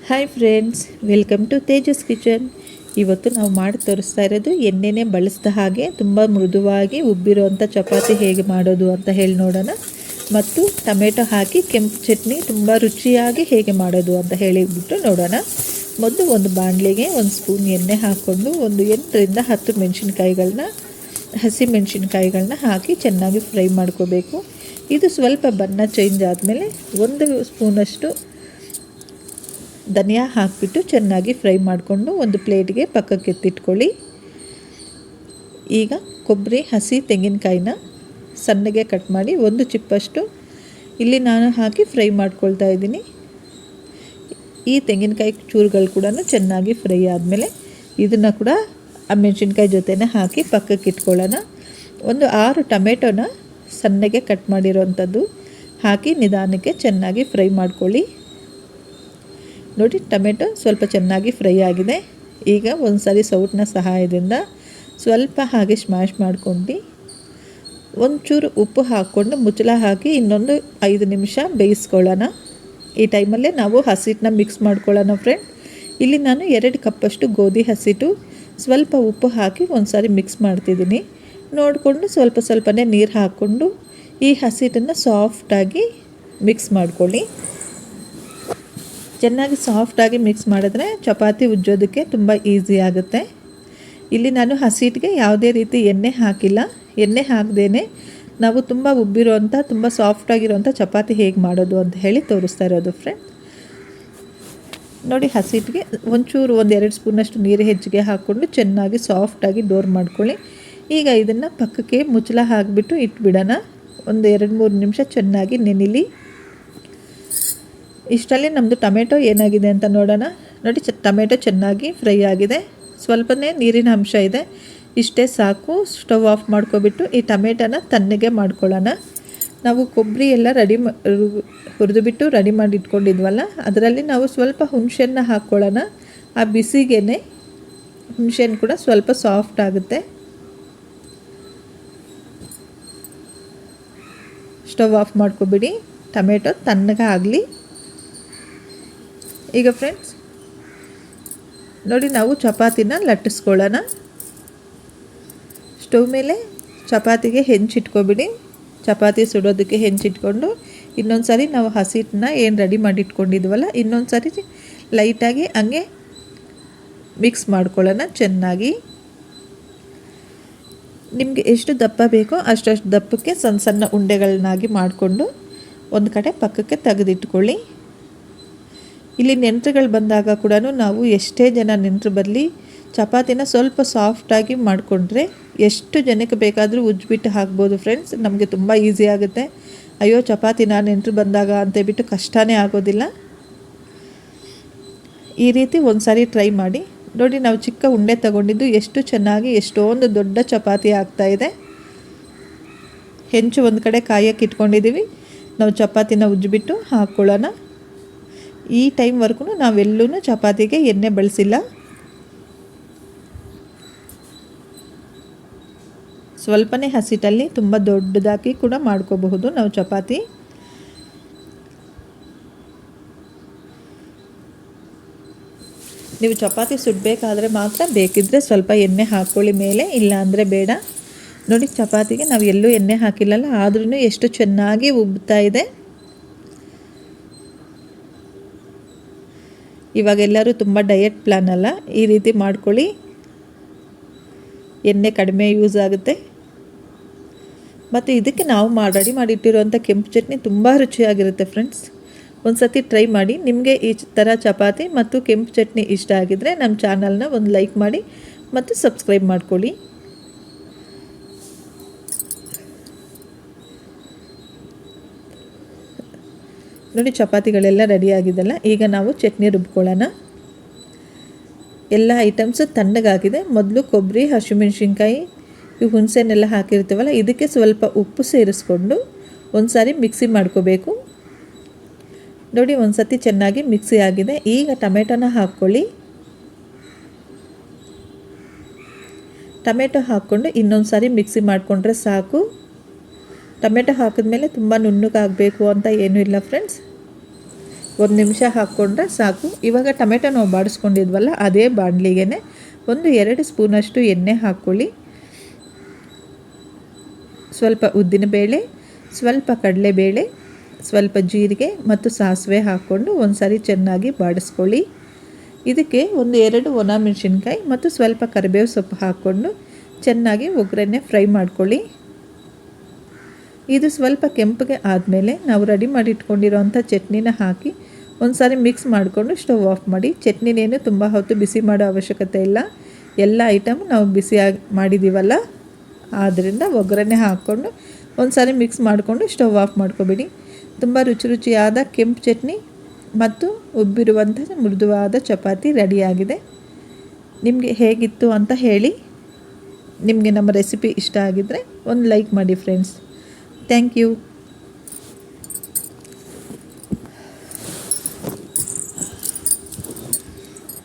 Hi friends, welcome to Tejas Kitchen. ಇವತ್ತು ನಾವು ಮಾಡಿ ತೋರಿಸ್ತಾ ಇರೋದು ಎಣ್ಣೆನೇ ಬಳಸಿದ ಹಾಗೆ ತುಂಬ ಮೃದುವಾಗಿ ಉಬ್ಬಿರೋವಂಥ ಚಪಾತಿ ಹೇಗೆ ಮಾಡೋದು ಅಂತ ಹೇಳಿ ನೋಡೋಣ. ಮತ್ತು ಟೊಮೆಟೊ ಹಾಕಿ ಕೆಂಪು ಚಟ್ನಿ ತುಂಬ ರುಚಿಯಾಗಿ ಹೇಗೆ ಮಾಡೋದು ಅಂತ ಹೇಳಿಬಿಟ್ಟು ನೋಡೋಣ. ಮೊದಲು ಒಂದು ಬಾಣಲೆಗೆ ಒಂದು ಸ್ಪೂನ್ ಎಣ್ಣೆ ಹಾಕ್ಕೊಂಡು ಒಂದು 8ರಿಂದ 10 ಮೆಣಸಿನ್ಕಾಯಿಗಳನ್ನ ಹಸಿ ಮೆಣಸಿನ್ಕಾಯಿಗಳನ್ನ ಹಾಕಿ ಚೆನ್ನಾಗಿ ಫ್ರೈ ಮಾಡ್ಕೋಬೇಕು. ಇದು ಸ್ವಲ್ಪ ಬಣ್ಣ ಚೇಂಜ್ ಆದಮೇಲೆ 1 ಸ್ಪೂನಷ್ಟು ಧನಿಯಾ ಹಾಕಿಬಿಟ್ಟು ಚೆನ್ನಾಗಿ ಫ್ರೈ ಮಾಡಿಕೊಂಡು ಒಂದು ಪ್ಲೇಟ್ಗೆ ಪಕ್ಕಕ್ಕೆ ಎತ್ತಿಟ್ಕೊಳ್ಳಿ. ಈಗ ಕೊಬ್ಬರಿ, ಹಸಿ ತೆಂಗಿನಕಾಯಿನ ಸಣ್ಣಗೆ ಕಟ್ ಮಾಡಿ 1 ಚಿಪ್ಪಷ್ಟು ಇಲ್ಲಿ ನಾನು ಹಾಕಿ ಫ್ರೈ ಮಾಡ್ಕೊಳ್ತಾ ಇದ್ದೀನಿ. ಈ ತೆಂಗಿನಕಾಯಿ ಚೂರುಗಳು ಕೂಡ ಚೆನ್ನಾಗಿ ಫ್ರೈ ಆದಮೇಲೆ ಇದನ್ನು ಕೂಡ ಆ ಮೆಣಸಿನ್ಕಾಯಿ ಜೊತೆನೇ ಹಾಕಿ ಪಕ್ಕಕ್ಕೆ ಇಟ್ಕೊಳ್ಳೋಣ. ಒಂದು 6 ಟೊಮೆಟೊನ ಸಣ್ಣಗೆ ಕಟ್ ಮಾಡಿರೋವಂಥದ್ದು ಹಾಕಿ ನಿಧಾನಕ್ಕೆ ಚೆನ್ನಾಗಿ ಫ್ರೈ ಮಾಡ್ಕೊಳ್ಳಿ. ನೋಡಿ, ಟೊಮೆಟೊ ಸ್ವಲ್ಪ ಚೆನ್ನಾಗಿ ಫ್ರೈ ಆಗಿದೆ. ಈಗ ಒಂದು ಸಾರಿ ಸೌಟಿನ ಸಹಾಯದಿಂದ ಸ್ವಲ್ಪ ಹಾಗೆ ಸ್ಮ್ಯಾಶ್ ಮಾಡ್ಕೊಂಡು ಒಂಚೂರು ಉಪ್ಪು ಹಾಕ್ಕೊಂಡು ಮುಚ್ಚಳ ಹಾಕಿ ಇನ್ನೊಂದು 5 ನಿಮಿಷ ಬೇಯಿಸ್ಕೊಳ್ಳೋಣ. ಈ ಟೈಮಲ್ಲೇ ನಾವು ಹಸಿಟ್ಟನ್ನ ಮಿಕ್ಸ್ ಮಾಡ್ಕೊಳ್ಳೋಣ ಫ್ರೆಂಡ್. ಇಲ್ಲಿ ನಾನು 2 ಕಪ್ಪಷ್ಟು ಗೋಧಿ ಹಸಿಟ್ಟು ಸ್ವಲ್ಪ ಉಪ್ಪು ಹಾಕಿ ಒಂದು ಸಾರಿ ಮಿಕ್ಸ್ ಮಾಡ್ತಿದ್ದೀನಿ. ನೋಡಿಕೊಂಡು ಸ್ವಲ್ಪನೇ ನೀರು ಹಾಕ್ಕೊಂಡು ಈ ಹಸಿಟ್ಟನ್ನು ಸಾಫ್ಟಾಗಿ ಮಿಕ್ಸ್ ಮಾಡ್ಕೊಳ್ಳಿ. ಚೆನ್ನಾಗಿ ಸಾಫ್ಟಾಗಿ ಮಿಕ್ಸ್ ಮಾಡಿದ್ರೆ ಚಪಾತಿ ಉಜ್ಜೋದಕ್ಕೆ ತುಂಬ ಈಸಿ ಆಗುತ್ತೆ. ಇಲ್ಲಿ ನಾನು ಹಸಿಟ್ಟಿಗೆ ಯಾವುದೇ ರೀತಿ ಎಣ್ಣೆ ಹಾಕಿಲ್ಲ. ಎಣ್ಣೆ ಹಾಕದೇನೆ ನಾವು ತುಂಬ ಉಬ್ಬಿರೋಂಥ ತುಂಬ ಸಾಫ್ಟಾಗಿರೋಂಥ ಚಪಾತಿ ಹೇಗೆ ಮಾಡೋದು ಅಂತ ಹೇಳಿ ತೋರಿಸ್ತಾ ಇರೋದು ಫ್ರೆಂಡ್. ನೋಡಿ, ಹಸಿಟ್ಟಿಗೆ ಒಂಚೂರು 1-2 ಸ್ಪೂನಷ್ಟು ನೀರು ಹೆಚ್ಚಿಗೆ ಹಾಕ್ಕೊಂಡು ಚೆನ್ನಾಗಿ ಸಾಫ್ಟಾಗಿ ಡೋರ್ ಮಾಡ್ಕೊಳ್ಳಿ. ಈಗ ಇದನ್ನು ಪಕ್ಕಕ್ಕೆ ಮುಚ್ಚಳ ಹಾಕಿಬಿಟ್ಟು ಇಟ್ಬಿಡೋಣ. ಒಂದು 2-3 ನಿಮಿಷ ಚೆನ್ನಾಗಿ ನೆನಿಲಿ. ಇಷ್ಟರಲ್ಲಿ ನಮ್ಮದು ಟೊಮೆಟೊ ಏನಾಗಿದೆ ಅಂತ ನೋಡೋಣ. ನೋಡಿ, ಟೊಮೆಟೊ ಚೆನ್ನಾಗಿ ಫ್ರೈ ಆಗಿದೆ. ಸ್ವಲ್ಪನೇ ನೀರಿನ ಅಂಶ ಇದೆ. ಇಷ್ಟೇ ಸಾಕು. ಸ್ಟವ್ ಆಫ್ ಮಾಡ್ಕೊಬಿಟ್ಟು ಈ ಟೊಮೆಟೊನ ತಣ್ಣಗೆ ಮಾಡ್ಕೊಳ್ಳೋಣ. ನಾವು ಕೊಬ್ಬರಿ ಎಲ್ಲ ಹುರಿದುಬಿಟ್ಟು ರೆಡಿ ಮಾಡಿ ಇಟ್ಕೊಂಡಿದ್ವಲ್ಲ, ಅದರಲ್ಲಿ ನಾವು ಸ್ವಲ್ಪ ಹುಣಸೆಹಣ್ಣು ಹಾಕ್ಕೊಳ್ಳೋಣ. ಆ ಬಿಸಿಗೇನೆ ಹುಣಸೆಹಣ್ಣು ಕೂಡ ಸ್ವಲ್ಪ ಸಾಫ್ಟ್ ಆಗುತ್ತೆ. Stove off ಮಾಡ್ಕೊಬಿಡಿ. ಟೊಮೆಟೊ ತಣ್ಣಗೆ ಆಗಲಿ. ಈಗ ಫ್ರೆಂಡ್ಸ್ ನೋಡಿ, ನಾವು ಚಪಾತಿನ ಲಟ್ಟಿಸ್ಕೊಳ್ಳೋಣ. ಸ್ಟವ್ ಮೇಲೆ ಚಪಾತಿಗೆ ಹೆಂಚಿಟ್ಕೊಬಿಡಿ. ಚಪಾತಿ ಸುಡೋದಕ್ಕೆ ಹೆಂಚಿಟ್ಕೊಂಡು ಇನ್ನೊಂದು ಸಾರಿ ನಾವು ಹಸಿಟ್ಟನ್ನ ಏನು ರೆಡಿ ಮಾಡಿ ಇಟ್ಕೊಂಡಿದ್ವಲ್ಲ, ಇನ್ನೊಂದು ಸಾರಿ ಲೈಟಾಗಿ ಹಂಗೆ ಮಿಕ್ಸ್ ಮಾಡ್ಕೊಳ್ಳೋಣ ಚೆನ್ನಾಗಿ. ನಿಮಗೆ ಎಷ್ಟು ದಪ್ಪ ಬೇಕೋ ಅಷ್ಟು ದಪ್ಪಕ್ಕೆ ಸಣ್ಣ ಉಂಡೆಗಳನ್ನಾಗಿ ಮಾಡಿಕೊಂಡು ಒಂದು ಕಡೆ ಪಕ್ಕಕ್ಕೆ ತೆಗೆದಿಟ್ಕೊಳ್ಳಿ. ಇಲ್ಲಿ ನೆಂಟರುಗಳು ಬಂದಾಗ ಕೂಡ ನಾವು ಎಷ್ಟೇ ಜನ ನೆಂಟರು ಬರಲಿ, ಚಪಾತಿನ ಸ್ವಲ್ಪ ಸಾಫ್ಟಾಗಿ ಮಾಡಿಕೊಂಡ್ರೆ ಎಷ್ಟು ಜನಕ್ಕೆ ಬೇಕಾದರೂ ಉಜ್ಜಿಬಿಟ್ಟು ಹಾಕ್ಬೋದು ಫ್ರೆಂಡ್ಸ್. ನಮಗೆ ತುಂಬ ಈಸಿ ಆಗುತ್ತೆ. ಅಯ್ಯೋ, ಚಪಾತಿನ ನೆಂಟರು ಬಂದಾಗ ಅಂತೇಳ್ಬಿಟ್ಟು ಕಷ್ಟನೇ ಆಗೋದಿಲ್ಲ. ಈ ರೀತಿ ಒಂದು ಸಾರಿ ಟ್ರೈ ಮಾಡಿ ನೋಡಿ. ನಾವು ಚಿಕ್ಕ ಉಂಡೆ ತಗೊಂಡಿದ್ದು ಎಷ್ಟು ಚೆನ್ನಾಗಿ ಎಷ್ಟೊಂದು ದೊಡ್ಡ ಚಪಾತಿ ಆಗ್ತಾಯಿದೆ. ಹೆಂಚು ಒಂದು ಕಡೆ ಕಾಯಕ್ಕೆ ಇಟ್ಕೊಂಡಿದ್ದೀವಿ. ನಾವು ಚಪಾತಿನ ಉಜ್ಜಿಬಿಟ್ಟು ಹಾಕ್ಕೊಳ್ಳೋಣ. ಈ ಟೈಮ್ವರೆಗೂ ನಾವೆಲ್ಲೂ ಚಪಾತಿಗೆ ಎಣ್ಣೆ ಬಳಸಿಲ್ಲ. ಸ್ವಲ್ಪನೇ ಹಸಿಟ್ಟಲ್ಲಿ ತುಂಬ ದೊಡ್ಡದಾಗಿ ಕೂಡ ಮಾಡ್ಕೋಬಹುದು ನಾವು ಚಪಾತಿ. ನೀವು ಚಪಾತಿ ಸುಡಬೇಕಾದ್ರೆ ಮಾತ್ರ ಬೇಕಿದ್ದರೆ ಸ್ವಲ್ಪ ಎಣ್ಣೆ ಹಾಕ್ಕೊಳ್ಳಿ ಮೇಲೆ, ಇಲ್ಲ ಅಂದರೆ ಬೇಡ. ನೋಡಿ, ಚಪಾತಿಗೆ ನಾವು ಎಲ್ಲೂ ಎಣ್ಣೆ ಹಾಕಿಲ್ಲಲ್ಲ, ಆದ್ರೂ ಎಷ್ಟು ಚೆನ್ನಾಗಿ ಉಬ್ತಾ ಇದೆ. ಇವಾಗೆಲ್ಲರೂ ತುಂಬ ಡಯಟ್ ಪ್ಲಾನ್ ಅಲ್ಲ, ಈ ರೀತಿ ಮಾಡ್ಕೊಳ್ಳಿ. ಎಣ್ಣೆ ಕಡಿಮೆ ಯೂಸ್ ಆಗುತ್ತೆ. ಮತ್ತು ಇದಕ್ಕೆ ನಾವು ರೆಡಿ ಮಾಡಿಟ್ಟಿರುವಂಥ ಕೆಂಪು ಚಟ್ನಿ ತುಂಬ ರುಚಿಯಾಗಿರುತ್ತೆ ಫ್ರೆಂಡ್ಸ್. ಒಂದು ಸತಿ ಟ್ರೈ ಮಾಡಿ. ನಿಮಗೆ ಈ ಥರ ಚಪಾತಿ ಮತ್ತು ಕೆಂಪು ಚಟ್ನಿ ಇಷ್ಟ ಆಗಿದ್ದರೆ ನಮ್ಮ ಚಾನಲ್ನ ಒಂದು ಲೈಕ್ ಮಾಡಿ ಮತ್ತು ಸಬ್ಸ್ಕ್ರೈಬ್ ಮಾಡ್ಕೊಳ್ಳಿ. ನೋಡಿ, ಚಪಾತಿಗಳೆಲ್ಲ ರೆಡಿ ಆಗಿದೆಲ್ಲ. ಈಗ ನಾವು ಚಟ್ನಿ ರುಬ್ಕೊಳ್ಳೋಣ. ಎಲ್ಲ ಐಟಮ್ಸು ತಣ್ಣಗಾಗಿದೆ. ಮೊದಲು ಕೊಬ್ಬರಿ, ಹಸಿಮೆಣ್ಸಿನ್ಕಾಯಿ, ಈ ಹುಣಸೆಹಣ್ಣೆಲ್ಲ ಹಾಕಿರ್ತೀವಲ್ಲ, ಇದಕ್ಕೆ ಸ್ವಲ್ಪ ಉಪ್ಪು ಸೇರಿಸ್ಕೊಂಡು ಒಂದು ಸಾರಿ ಮಿಕ್ಸಿ ಮಾಡ್ಕೋಬೇಕು. ನೋಡಿ, ಒಂದು ಸತಿ ಚೆನ್ನಾಗಿ ಮಿಕ್ಸಿ ಆಗಿದೆ. ಈಗ ಟೊಮೆಟೊನ ಹಾಕ್ಕೊಳ್ಳಿ. ಟೊಮೆಟೊ ಹಾಕ್ಕೊಂಡು ಇನ್ನೊಂದು ಸಾರಿ ಮಿಕ್ಸಿ ಮಾಡಿಕೊಂಡ್ರೆ ಸಾಕು. ಟೊಮೆಟೊ ಹಾಕಿದ್ಮೇಲೆ ತುಂಬ ನುಣ್ಣಗಾಗಬೇಕು ಅಂತ ಏನೂ ಇಲ್ಲ ಫ್ರೆಂಡ್ಸ್. 1 ನಿಮಿಷ ಹಾಕ್ಕೊಂಡ್ರೆ ಸಾಕು. ಇವಾಗ ಟೊಮೆಟೊ ನಾವು ಬಾಡಿಸ್ಕೊಂಡಿದ್ವಲ್ಲ ಅದೇ ಬಾಣಲಿಗೆ ಒಂದು 2 ಸ್ಪೂನಷ್ಟು ಎಣ್ಣೆ ಹಾಕ್ಕೊಳ್ಳಿ. ಸ್ವಲ್ಪ ಉದ್ದಿನಬೇಳೆ, ಸ್ವಲ್ಪ ಕಡಲೆಬೇಳೆ, ಸ್ವಲ್ಪ ಜೀರಿಗೆ ಮತ್ತು ಸಾಸಿವೆ ಹಾಕ್ಕೊಂಡು ಒಂದು ಸಾರಿ ಚೆನ್ನಾಗಿ ಬಾಡಿಸ್ಕೊಳ್ಳಿ. ಇದಕ್ಕೆ ಒಂದು 2 ಒಣಮೆಣಸಿನ್ಕಾಯಿ ಮತ್ತು ಸ್ವಲ್ಪ ಕರಿಬೇವು ಸೊಪ್ಪು ಹಾಕ್ಕೊಂಡು ಚೆನ್ನಾಗಿ ಒಗ್ಗರಣೆ ಫ್ರೈ ಮಾಡ್ಕೊಳ್ಳಿ. ಇದು ಸ್ವಲ್ಪ ಕೆಂಪಗೆ ಆದಮೇಲೆ ನಾವು ರೆಡಿ ಮಾಡಿ ಇಟ್ಕೊಂಡಿರೋಂಥ ಚಟ್ನಿನ ಹಾಕಿ ಒಂದು ಸಾರಿ ಮಿಕ್ಸ್ ಮಾಡಿಕೊಂಡು ಸ್ಟವ್ ಆಫ್ ಮಾಡಿ. ಚಟ್ನಿನೇನು ತುಂಬ ಹೊತ್ತು ಬಿಸಿ ಮಾಡೋ ಅವಶ್ಯಕತೆ ಇಲ್ಲ, ಎಲ್ಲ ಐಟಮ್ ನಾವು ಬಿಸಿಯಾಗಿ ಮಾಡಿದ್ದೀವಲ್ಲ, ಆದ್ದರಿಂದ ಒಗ್ಗರಣೆ ಹಾಕ್ಕೊಂಡು ಒಂದು ಸಾರಿ ಮಿಕ್ಸ್ ಮಾಡಿಕೊಂಡು ಸ್ಟವ್ ಆಫ್ ಮಾಡ್ಕೊಬೇಡಿ. ತುಂಬ ರುಚಿಯಾದ ಕೆಂಪು ಚಟ್ನಿ ಮತ್ತು ಉಬ್ಬಿರುವಂಥ ಮೃದುವಾದ ಚಪಾತಿ ರೆಡಿಯಾಗಿದೆ. ನಿಮಗೆ ಹೇಗಿತ್ತು ಅಂತ ಹೇಳಿ. ನಿಮಗೆ ನಮ್ಮ ರೆಸಿಪಿ ಇಷ್ಟ ಆಗಿದ್ದರೆ ಒಂದು ಲೈಕ್ ಮಾಡಿ ಫ್ರೆಂಡ್ಸ್. Thank you.